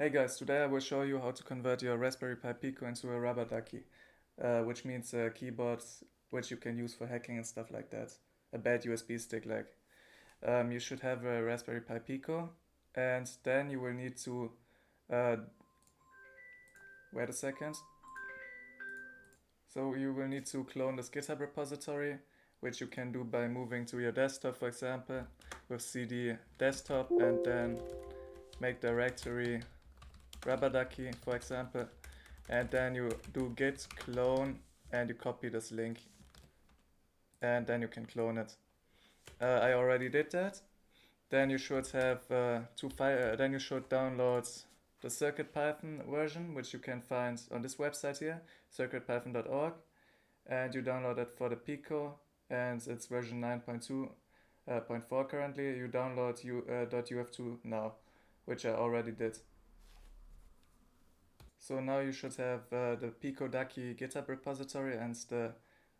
Hey guys, today I will show you how to convert your Raspberry Pi Pico into a Rubber Ducky, which means a keyboard which you can use for hacking and stuff like that. A bad USB stick like. You should have a Raspberry Pi Pico, and then you will need to, uh, wait a second. So you will need to clone this GitHub repository, which you can do by moving to your desktop, for example, with cd desktop, and then make directory Rubber Ducky, for example, and then you do git clone and you copy this link, and then you can clone it. I already did that. Then you should have then you should download the CircuitPython version, which you can find on this website here, circuitpython.org, and you download it for the Pico, and it's version 9.2.4 currently. You download .uf2 now, which I already did. So now you should have the Pico Ducky GitHub repository and the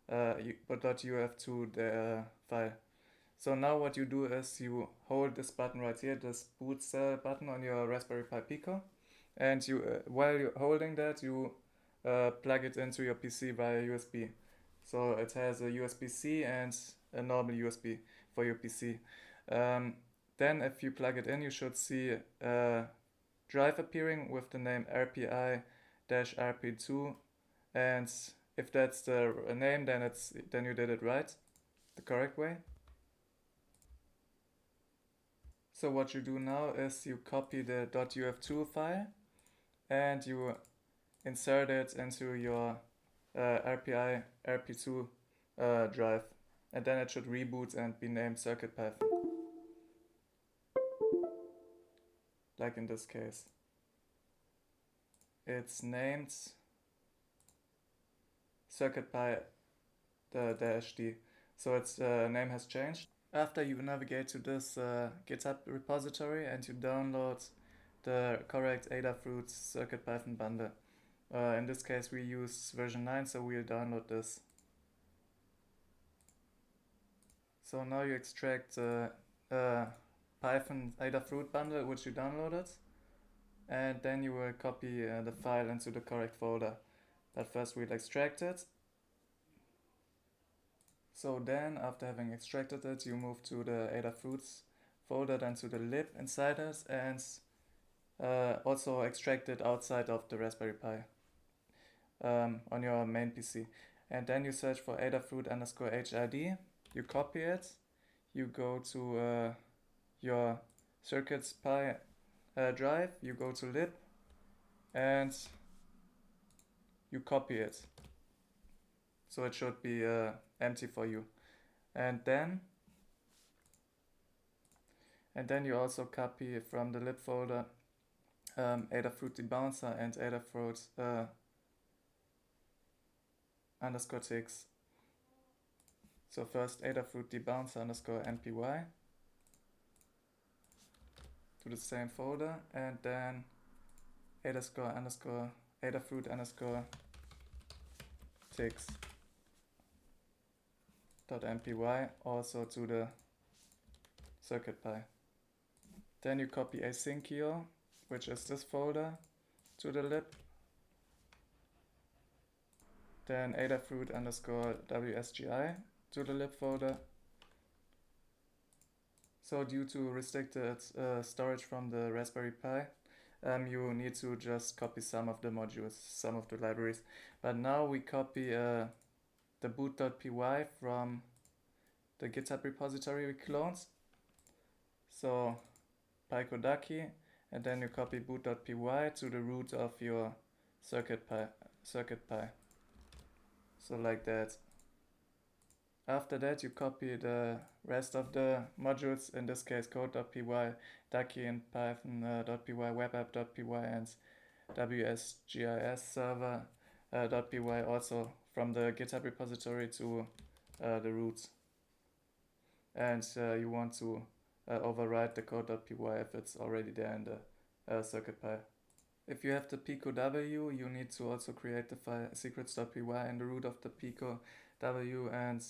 .uf2 the file. So now what you do is you hold this button right here, this boot button on your Raspberry Pi Pico, and you while you're holding that, you plug it into your PC via USB. So it has a USB-C and a normal USB for your PC. Then if you plug it in, you should see a drive appearing with the name RPI-RP2, and if that's the name, then you did it right, the correct way. So what you do now is you copy the .uf2 file and you insert it into your RPI RP2 drive, and then it should reboot and be named CircuitPython, like in this case. It's named CircuitPy the -d, so its name has changed. After you navigate to this GitHub repository and you download the correct Adafruit CircuitPython bundle. In this case we use version 9, so we'll download this. So now you extract the Python Adafruit bundle which you downloaded, and then you will copy the file into the correct folder. But first we'll extract it. So then, after having extracted it, you move to the Adafruits folder, then to the lib inside it, and also extract it outside of the Raspberry Pi on your main PC. And then you search for Adafruit_HID, you copy it, you go to your Circuits Pi drive, you go to lib, and you copy it. So it should be empty for you. And then you also copy from the lib folder Adafruit debouncer and Adafruit _tix. So first Adafruit debouncer _npy to the same folder, and then Adafruit _tix .mpy also to the CircuitPy. Then you copy asyncio, which is this folder, to the lib. Then Adafruit _wsgi to the lib folder. So due to restricted storage from the Raspberry Pi, you need to just copy some of the modules, some of the libraries. But now we copy the boot.py from the GitHub repository we cloned. So Pico Ducky, and then you copy boot.py to the root of your CircuitPy. So like that. After that you copy the rest of the modules, in this case code.py, Ducky and Python.py, webapp.py, and wsgis server.py also from the GitHub repository to the roots. And you want to override the code.py if it's already there in the CircuitPy. If you have the Pico W, you need to also create the file secrets.py in the root of the Pico W, and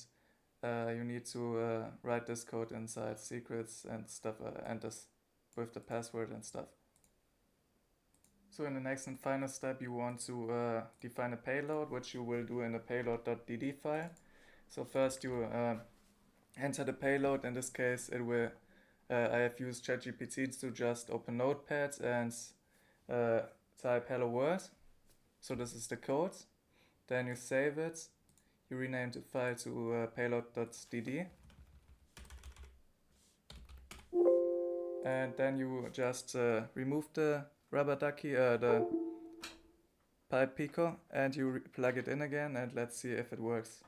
you need to write this code inside secrets and stuff, and this with the password and stuff. So in the next and final step you want to define a payload, which you will do in a payload.dd file. So first you enter the payload. In this case it will I have used ChatGPT to just open Notepad and type hello world. So this is the code. Then you save it. You rename the file to payload.dd. And then you just remove the Rubber Ducky, the Pi Pico, and you plug it in again, and let's see if it works.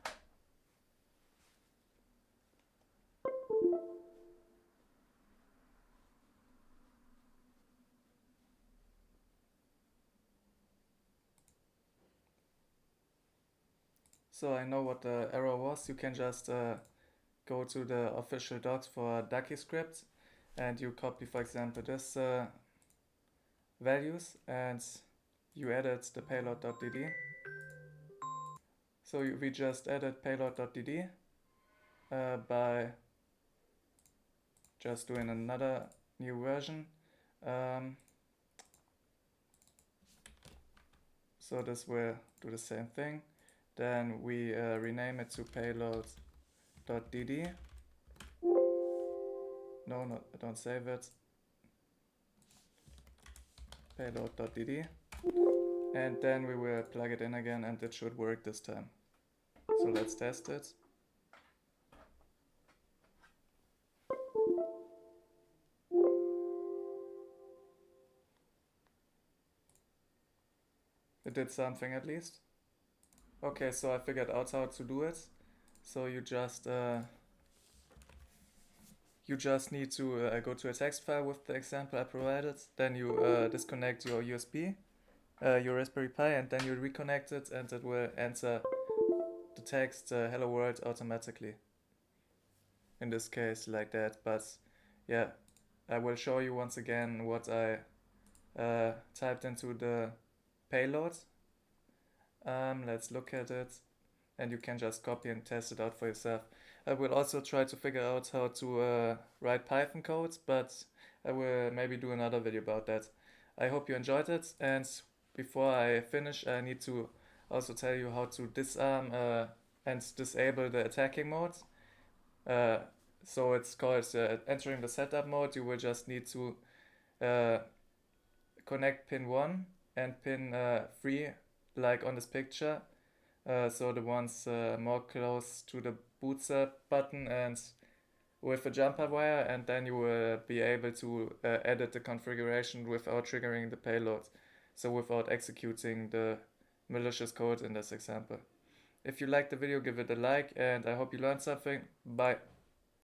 So I know what the error was. You can just go to the official docs for Ducky script, and you copy, for example, this values, and you added the payload.dd. So we just added payload.dd by just doing another new version. So this will do the same thing. Then we rename it to payload.dd. No, don't save it. Payload.dd. And then we will plug it in again, and it should work this time. So let's test it. It did something at least. Okay, so I figured out how to do it. So you just need to go to a text file with the example I provided. Then you disconnect your USB, your Raspberry Pi, and then you reconnect it, and it will enter the text hello world automatically. In this case, like that. But yeah, I will show you once again what I typed into the payload. Let's look at it, and you can just copy and test it out for yourself. I will also try to figure out how to write Python codes, but I will maybe do another video about that. I hope you enjoyed it, and before I finish I need to also tell you how to disarm and disable the attacking mode. So it's called entering the setup mode. You will just need to connect pin 1 and pin 3 like on this picture. So the ones more close to the bootstrap button and with a jumper wire, and then you will be able to edit the configuration without triggering the payload, so without executing the malicious code in this example. If you liked the video, give it a like, and I hope you learned something. Bye.